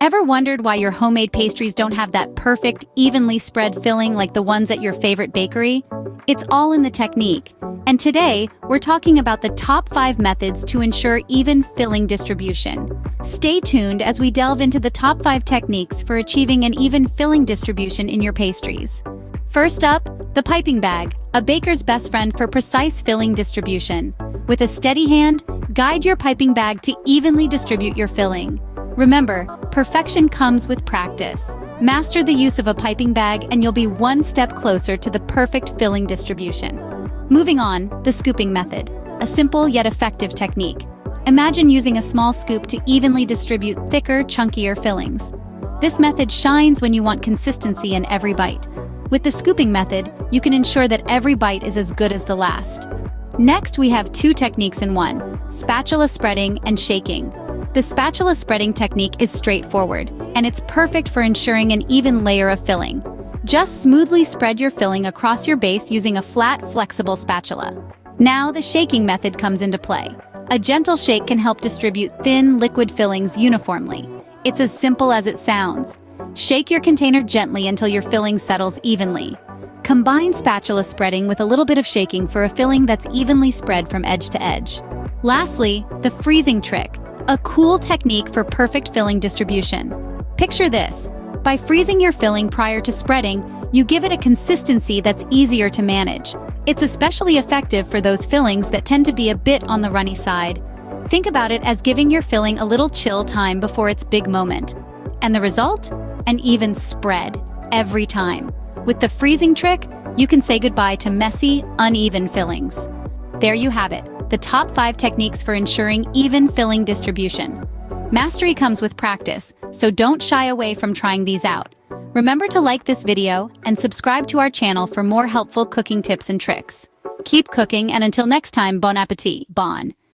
Ever wondered why your homemade pastries don't have that perfect, evenly spread filling like the ones at your favorite bakery? It's all in the technique. And today, we're talking about the top 5 methods to ensure even filling distribution. Stay tuned as we delve into the top 5 techniques for achieving an even filling distribution in your pastries. First up, the piping bag, a baker's best friend for precise filling distribution. With a steady hand, guide your piping bag to evenly distribute your filling. Remember, perfection comes with practice. Master the use of a piping bag and you'll be one step closer to the perfect filling distribution. Moving on, the scooping method, a simple yet effective technique. Imagine using a small scoop to evenly distribute thicker, chunkier fillings. This method shines when you want consistency in every bite. With the scooping method, you can ensure that every bite is as good as the last. Next, we have 2 techniques in one: spatula spreading and shaking. The spatula spreading technique is straightforward, and it's perfect for ensuring an even layer of filling. Just smoothly spread your filling across your base using a flat, flexible spatula. Now the shaking method comes into play. A gentle shake can help distribute thin, liquid fillings uniformly. It's as simple as it sounds. Shake your container gently until your filling settles evenly. Combine spatula spreading with a little bit of shaking for a filling that's evenly spread from edge to edge. Lastly, the freezing trick, a cool technique for perfect filling distribution. Picture this. By freezing your filling prior to spreading, you give it a consistency that's easier to manage. It's especially effective for those fillings that tend to be a bit on the runny side. Think about it as giving your filling a little chill time before its big moment. And the result? An even spread, every time. With the freezing trick, you can say goodbye to messy, uneven fillings. There you have it, the top 5 techniques for ensuring even filling distribution. Mastery comes with practice, so don't shy away from trying these out. Remember to like this video and subscribe to our channel for more helpful cooking tips and tricks. Keep cooking, and until next time, bon appétit, bon.